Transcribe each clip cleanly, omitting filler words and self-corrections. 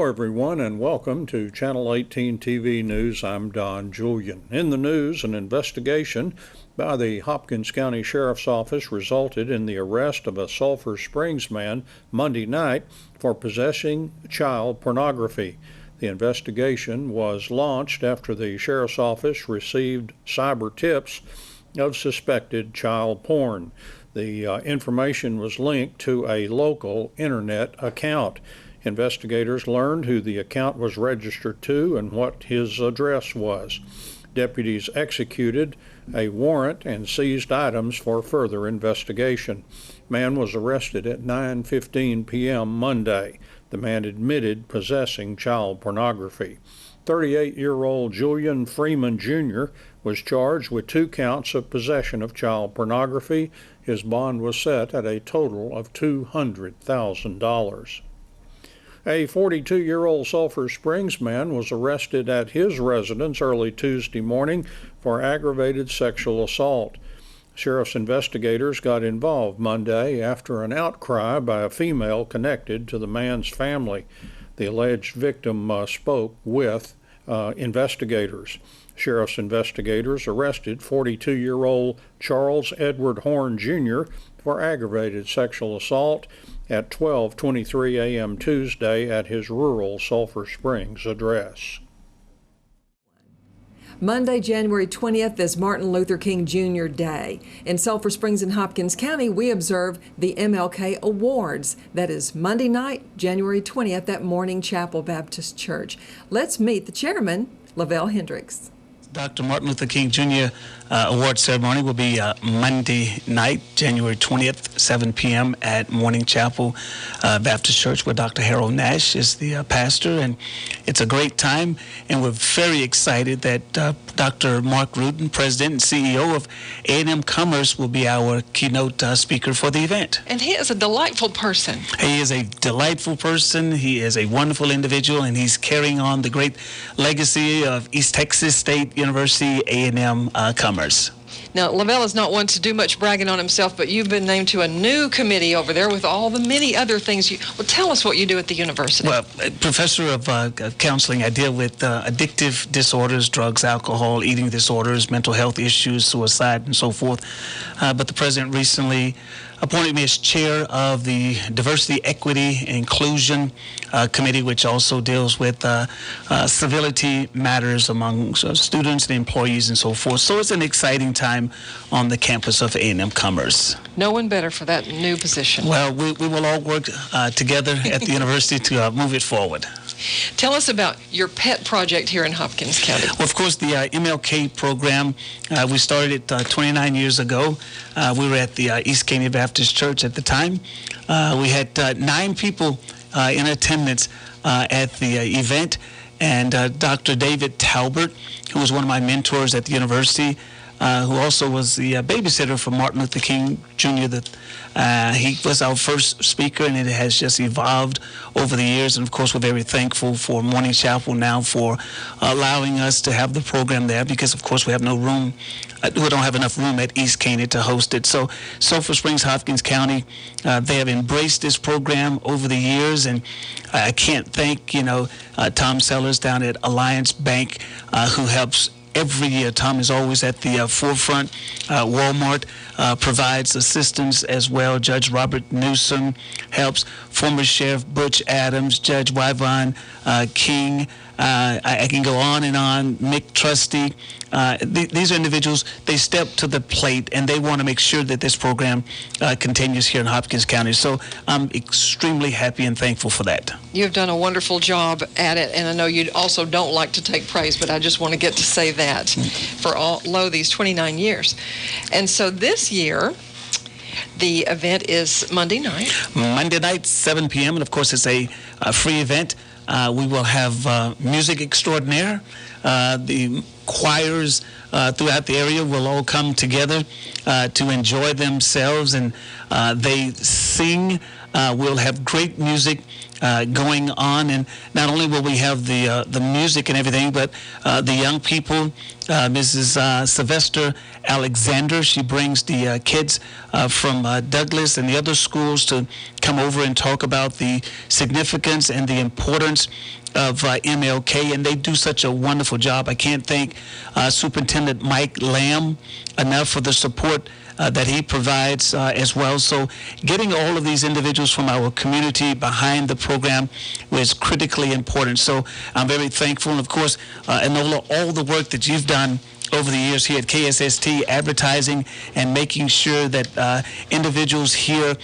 Hello, everyone, and welcome to Channel 18 TV News. I'm Don Julian. In the news, an investigation by the Hopkins County Sheriff's Office resulted in the arrest of a Sulphur Springs man Monday night for possessing child pornography. The investigation was launched after the Sheriff's Office received cyber tips of suspected child porn. The information was linked to a local internet account. Investigators learned who the account was registered to and what his address was. Deputies executed a warrant and seized items for further investigation. Man was arrested at 9:15 p.m. Monday. The man admitted possessing child pornography. 38-year-old Julian Freeman Jr. was charged with 2 counts of possession of child pornography. His bond was set at a total of $200,000. A 42-year-old Sulphur Springs man was arrested at his residence early Tuesday morning for aggravated sexual assault. Sheriff's investigators got involved Monday after an outcry by a female connected to the man's family. The alleged victim spoke with investigators. Sheriff's investigators arrested 42-year-old Charles Edward Horn Jr. for aggravated sexual assault at 12:23 a.m. Tuesday at his rural Sulphur Springs address. Monday, January 20th is Martin Luther King Jr. Day. In Sulphur Springs and Hopkins County, we observe the MLK Awards. That is Monday night, January 20th at Morning Chapel Baptist Church. Let's meet the chairman, Lavelle Hendricks. Dr. Martin Luther King Jr. Award ceremony will be Monday night, January 20th, 7 p.m. at Morning Chapel Baptist Church, where Dr. Harold Nash is the pastor, and it's a great time, and we're very excited that Dr. Mark Rudin, President and CEO of A&M Commerce, will be our keynote speaker for the event. And he is a delightful person. He is a delightful person. He is a wonderful individual, and he's carrying on the great legacy of East Texas State University A&M Commerce. Now, Lavelle is not one to do much bragging on himself, but you've been named to a new committee over there with all the many other things. Well, tell us what you do at the university. Well, professor of counseling, I deal with addictive disorders, drugs, alcohol, eating disorders, mental health issues, suicide, and so forth. But the president recently appointed me as chair of the Diversity, Equity, and Inclusion Committee, which also deals with civility matters among students and employees and so forth. So it's an exciting time on the campus of A&M Commerce. No one better for that new position. Well, we will all work together at the university to move it forward. Tell us about your pet project here in Hopkins County. Well, of course, the MLK program, we started it 29 years ago. We were at the East Caney Baptist Church at the time. We had 9 people in attendance at the event, and Dr. David Talbert, who was one of my mentors at the university, who also was the babysitter for Martin Luther King Jr. He was our first speaker, and it has just evolved over the years. And of course, we're very thankful for Morning Chapel now for allowing us to have the program there, because of course we have no room. We don't have enough room at East Caney to host it. So Sulphur Springs, Hopkins County, they have embraced this program over the years, and I can't thank Tom Sellers down at Alliance Bank, who helps every year. Tom is always at the forefront. Walmart provides assistance as well. Judge Robert Newsom helps. Former Sheriff Butch Adams, Judge Wyvon King. I can go on and on. Mick Trusty. These are individuals, they step to the plate, and they want to make sure that this program continues here in Hopkins County. So I'm extremely happy and thankful for that. You've done a wonderful job at it, and I know you also don't like to take praise, but I just want to get to say that for all these 29 years. And so this year, the event is Monday night. Monday night, 7 p.m., and of course it's a free event. We will have music extraordinaire. The choirs throughout the area will all come together to enjoy themselves, and they sing. We'll have great music going on. And not only will we have the music and everything, but the young people, Mrs. Sylvester Alexander, she brings the kids from Douglas and the other schools to come over and talk about the significance and the importance of MLK, and they do such a wonderful job. I can't thank Superintendent Mike Lamb enough for the support that he provides as well. So getting all of these individuals from our community behind the program was critically important. So I'm very thankful. And of course, Enola, all the work that you've done over the years here at KSST, advertising and making sure that individuals here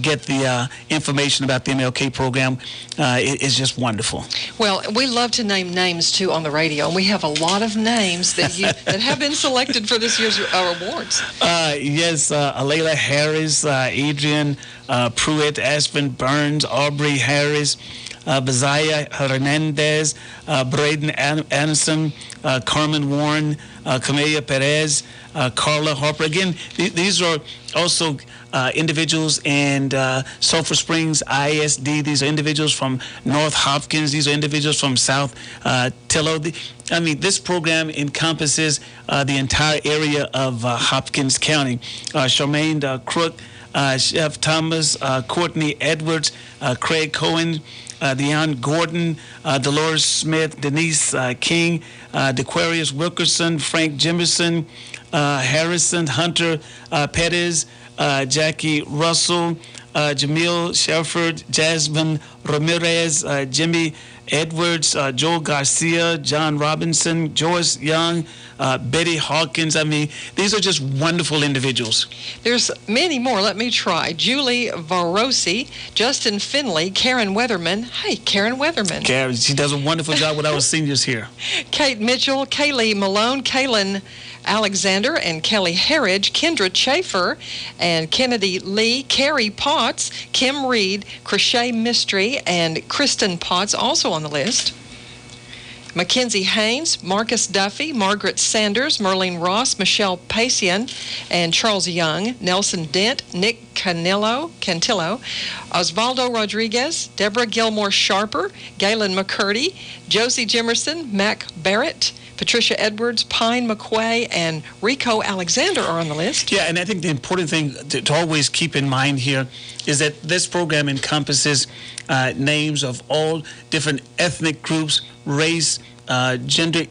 get the information about the MLK program is just wonderful. Well, we love to name names too on the radio, and we have a lot of names that that have been selected for this year's awards. Yes, Alayla Harris, Adrian Pruitt, Aspen Burns, Aubrey Harris, Bazaya Hernandez, Braden Anderson, Carmen Warren, Camelia Perez, Carla Harper. Again, these are also individuals in Sulphur Springs ISD. These are individuals from North Hopkins. These are individuals from South Tillow. I mean, this program encompasses the entire area of Hopkins County. Charmaine Crook, Chef Thomas, Courtney Edwards, Craig Cohen, Deion Gordon, Dolores Smith, Denise King, DeQuarius Wilkerson, Frank Jimerson, Harrison Hunter Perez, Jackie Russell, Jamil Shelford, Jasmine Ramirez, Jimmy Edwards, Joel Garcia, John Robinson, Joyce Young, Betty Hawkins. I mean, these are just wonderful individuals. There's many more. Let me try. Julie Varosi, Justin Finley, Karen Weatherman. Hey, Karen Weatherman. Karen, she does a wonderful job with our seniors here. Kate Mitchell, Kaylee Malone, Kaylin Alexander and Kelly Herridge, Kendra Chafer and Kennedy Lee, Carrie Potts, Kim Reed, Crochet Mystery, and Kristen Potts also on the list. Mackenzie Haynes, Marcus Duffy, Margaret Sanders, Merlene Ross, Michelle Pacian, and Charles Young, Nelson Dent, Nick Cantillo, Osvaldo Rodriguez, Deborah Gilmore Sharper, Galen McCurdy, Josie Jimerson, Mac Barrett, Patricia Edwards, Pine McQuay, and Rico Alexander are on the list. Yeah, and I think the important thing to always keep in mind here is that this program encompasses names of all different ethnic groups, race, gender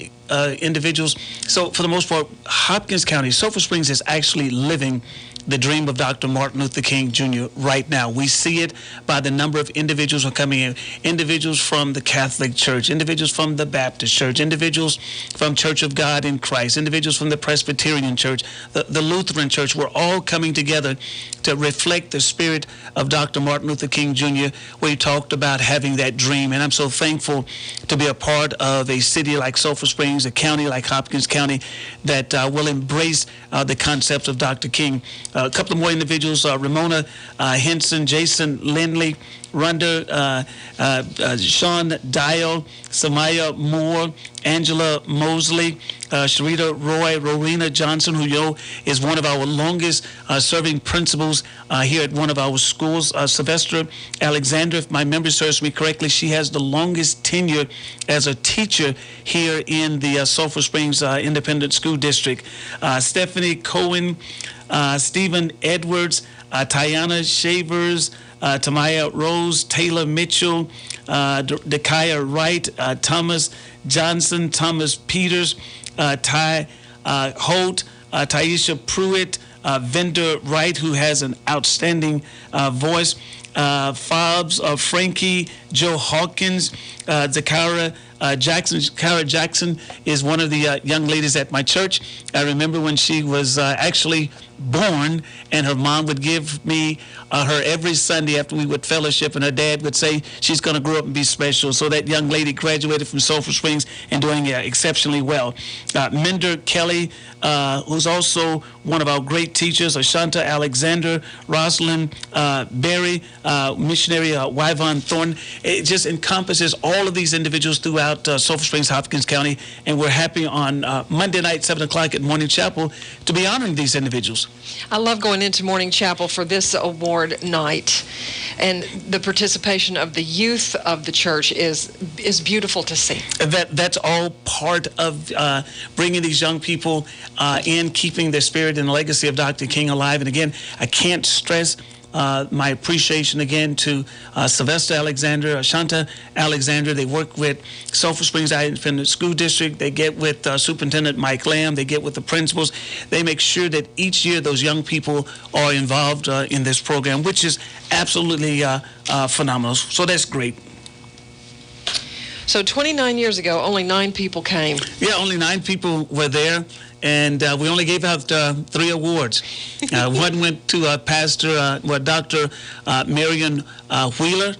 individuals. So for the most part, Hopkins County, Sulphur Springs is actually living the dream of Dr. Martin Luther King Jr. right now. We see it by the number of individuals who are coming in, individuals from the Catholic Church, individuals from the Baptist Church, individuals from Church of God in Christ, individuals from the Presbyterian Church, the Lutheran Church. We're all coming together to reflect the spirit of Dr. Martin Luther King Jr., where he talked about having that dream. And I'm so thankful to be a part of a city like Sulphur Springs, a county like Hopkins County, that will embrace the concepts of Dr. King. A couple of more individuals, Ramona Henson, Jason Lindley, Rhonda, Sean Dial, Samaya Moore, Angela Mosley, Sharita Roy, Rowena Johnson, who is one of our longest serving principals here at one of our schools. Sylvester Alexander, if my memory serves me correctly, she has the longest tenure as a teacher here in the Sulphur Springs Independent School District. Stephanie Cohen, Stephen Edwards, Tiana Shavers, Tamaya Rose, Taylor Mitchell, Dekaya Wright, Thomas Johnson, Thomas Peters, Ty Holt, Taisha Pruitt, Vendor Wright, who has an outstanding voice, Fobbs, Frankie, Joe Hawkins, Zakara Jackson. Zakara Jackson is one of the young ladies at my church. I remember when she was actually born, and her mom would give me her every Sunday after we would fellowship, and her dad would say she's going to grow up and be special. So that young lady graduated from Sulphur Springs and doing exceptionally well. Minder Kelly, who's also one of our great teachers, Ashanta Alexander, Rosalind Berry, missionary Wyvon Thornton. It just encompasses all of these individuals throughout Sulphur Springs, Hopkins County, and we're happy on Monday night, 7 o'clock at Morning Chapel to be honoring these individuals. I love going into Morning Chapel for this award night, and the participation of the youth of the church is beautiful to see. That's all part of bringing these young people in, keeping the spirit and the legacy of Dr. King alive. And again, I can't stress my appreciation again to Sylvester Alexander, Shanta Alexander. They work with Sulphur Springs Independent School District. They get with Superintendent Mike Lamb. They get with the principals. They make sure that each year those young people are involved in this program, which is absolutely phenomenal. So that's great. So 29 years ago, only 9 people came. Yeah, only 9 people were there, and we only gave out 3 awards. One went to Dr. Marion Wheeler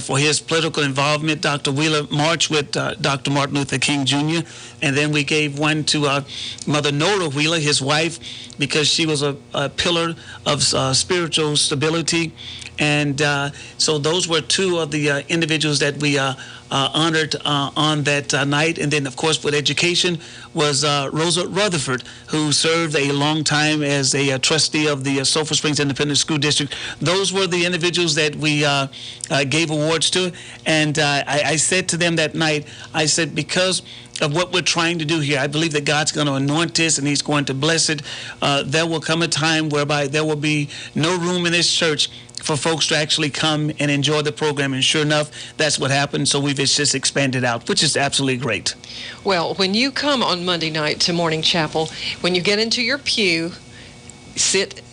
for his political involvement. Dr. Wheeler marched with Dr. Martin Luther King Jr., and then we gave one to Mother Nora Wheeler, his wife, because she was a pillar of spiritual stability. And so those were 2 of the individuals that we honored on that night. And then, of course, with education was Rosa Rutherford, who served a long time as a trustee of the Sulphur Springs Independent School District. Those were the individuals that we gave awards to. And I said to them that night, I said, because of what we're trying to do here, I believe that God's going to anoint this and he's going to bless it. There will come a time whereby there will be no room in this church for folks to actually come and enjoy the program. And sure enough, that's what happened. So we've just expanded out, which is absolutely great. Well, when you come on Monday night to Morning Chapel, when you get into your pew, sit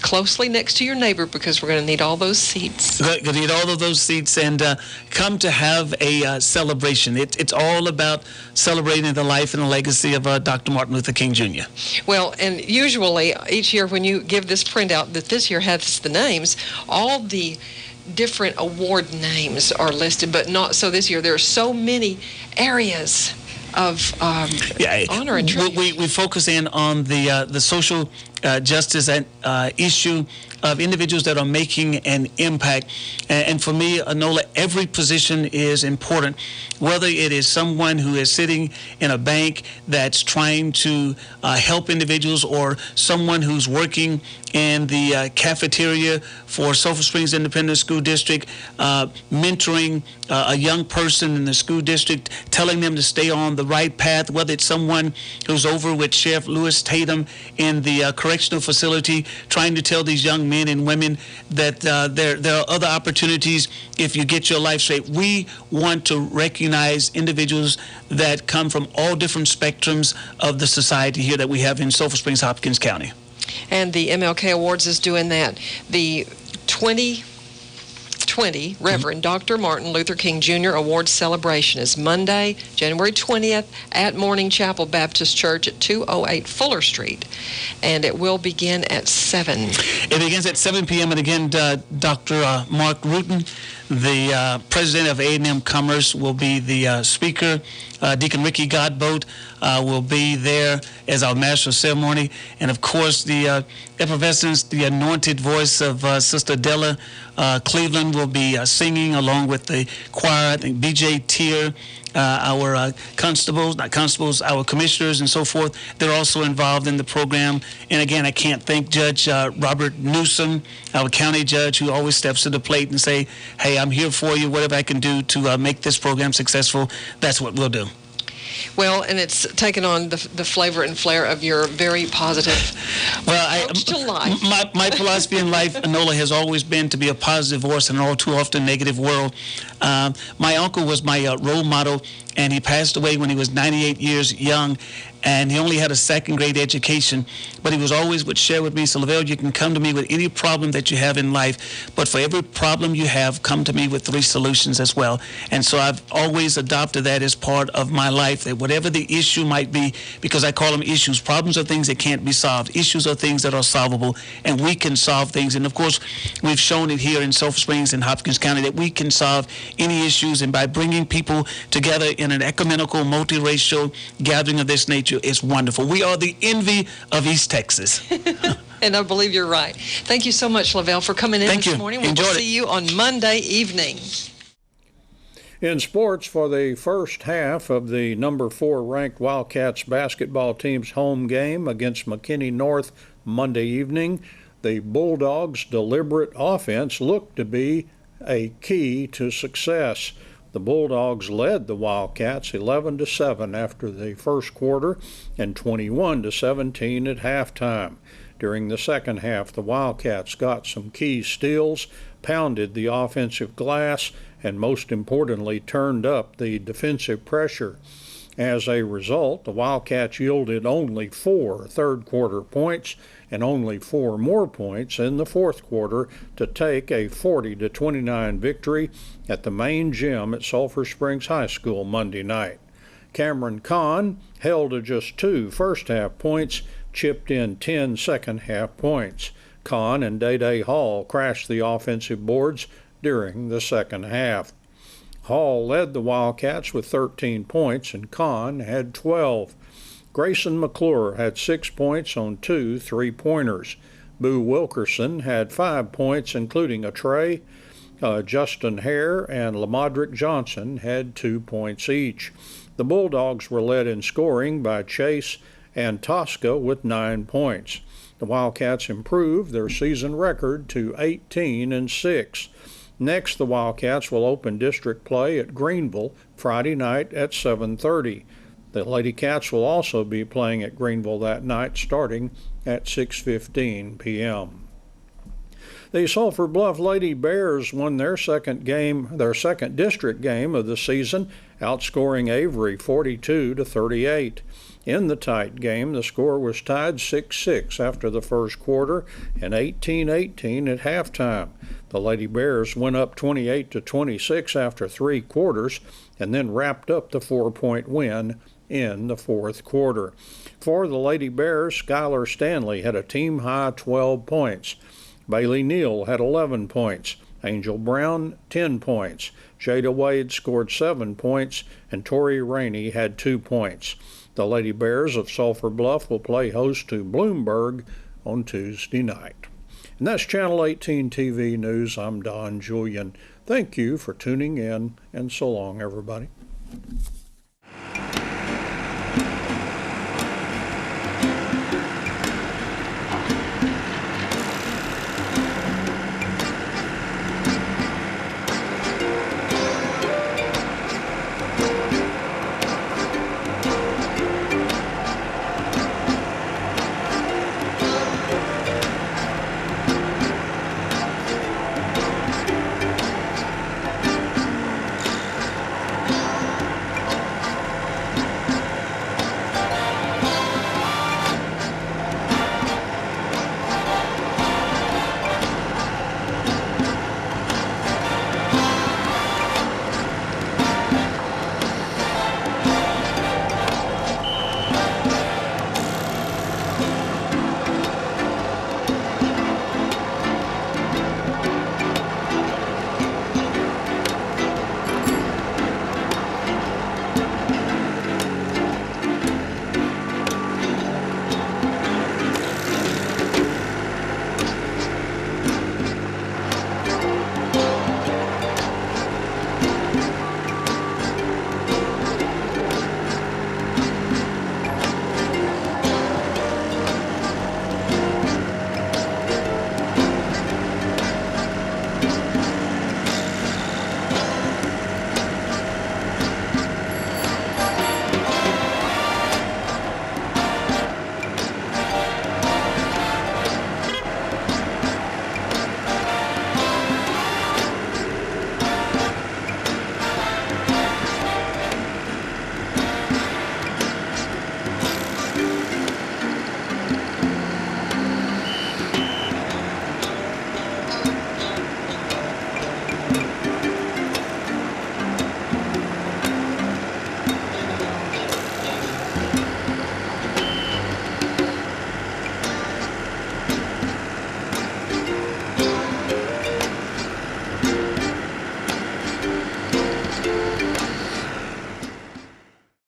closely next to your neighbor, because we're going to need all those seats. Going to need all of those seats, and come to have a celebration. It's all about celebrating the life and the legacy of Dr. Martin Luther King Jr. Well, and usually each year when you give this printout that this year has the names, all the different award names are listed, but not so this year. There are so many areas of honor and tribute. We focus in on the social justice issue of individuals that are making an impact. And for me, Anola, every position is important, whether it is someone who is sitting in a bank that's trying to help individuals, or someone who's working in the cafeteria for Sulphur Springs Independent School District, mentoring a young person in the school district, telling them to stay on the right path, whether it's someone who's over with Sheriff Lewis Tatum in the correctional facility, trying to tell these young men and women that there are other opportunities if you get your life straight. We want to recognize individuals that come from all different spectrums of the society here that we have in Sulphur Springs, Hopkins County. And the MLK Awards is doing that. The 2020 Reverend Dr. Martin Luther King Jr. Awards celebration is Monday, January 20th at Morning Chapel Baptist Church at 208 Fuller Street, and it will begin at 7. It begins at 7 p.m. And again, Dr. Mark Rutan, the president of A&M Commerce, will be the speaker. Deacon Ricky Godboat will be there as our master of ceremony. And of course, the effervescence, the anointed voice of Sister Della Cleveland will be singing along with the choir. I think BJ Tier, our our commissioners and so forth, they're also involved in the program. And again, I can't thank Judge Robert Newsom, our county judge, who always steps to the plate and say, hey, I'm here for you. Whatever I can do to make this program successful, that's what we'll do. Well, and it's taken on the flavor and flair of your very positive approach to life. My philosophy in life, Anola, has always been to be a positive voice in an all too often negative world. My uncle was my role model, and he passed away when he was 98 years young, and he only had a second-grade education, but he was always would share with me, so Lavelle, you can come to me with any problem that you have in life, but for every problem you have, come to me with 3 solutions as well. And so I've always adopted that as part of my life, that whatever the issue might be, because I call them issues, problems are things that can't be solved, issues are things that are solvable, and we can solve things. And of course, we've shown it here in Sulphur Springs and Hopkins County that we can solve any issues, and by bringing people together in an ecumenical, multiracial gathering of this nature, it's wonderful. We are the envy of East Texas. And I believe you're right. Thank you so much, Lavelle, for coming in Thank this you. morning. We will Enjoyed it. see you on Monday evening. In sports, for the first half of the number 4 ranked Wildcats basketball team's home game against McKinney North Monday evening, the Bulldogs' deliberate offense looked to be a key to success. The Bulldogs led the Wildcats 11-7 after the first quarter and 21-17 at halftime. During the second half, the Wildcats got some key steals, pounded the offensive glass, and most importantly, turned up the defensive pressure. As a result, the Wildcats yielded only 4 third-quarter points and only 4 more points in the fourth quarter to take a 40-29 victory at the main gym at Sulphur Springs High School Monday night. Cameron Kahn held to just 2 first-half points, chipped in 10 second-half points. Kahn and Day-Day Hall crashed the offensive boards during the second half. Hall led the Wildcats with 13 points, and Kahn had 12. Grayson McClure had 6 points on 2 three-pointers. Boo Wilkerson had 5 points, including a tray. Justin Hare and Lamadrick Johnson had 2 points each. The Bulldogs were led in scoring by Chase and Tosca with 9 points. The Wildcats improved their season record to 18-6. Next, the Wildcats will open district play at Greenville Friday night at 7:30. The Lady Cats will also be playing at Greenville that night starting at 6:15 p.m. The Sulphur Bluff Lady Bears won their second district game of the season, outscoring Avery 42-38. In the tight game, the score was tied 6-6 after the first quarter and 18-18 at halftime. The Lady Bears went up 28-26 after 3 quarters and then wrapped up the 4-point win in the fourth quarter. For the Lady Bears, Skylar Stanley had a team-high 12 points. Bailey Neal had 11 points. Angel Brown, 10 points. Jada Wade scored 7 points, and Tori Rainey had 2 points. The Lady Bears of Sulphur Bluff will play host to Bloomburg on Tuesday night. And that's Channel 18 TV News. I'm Don Julian. Thank you for tuning in, and so long, everybody.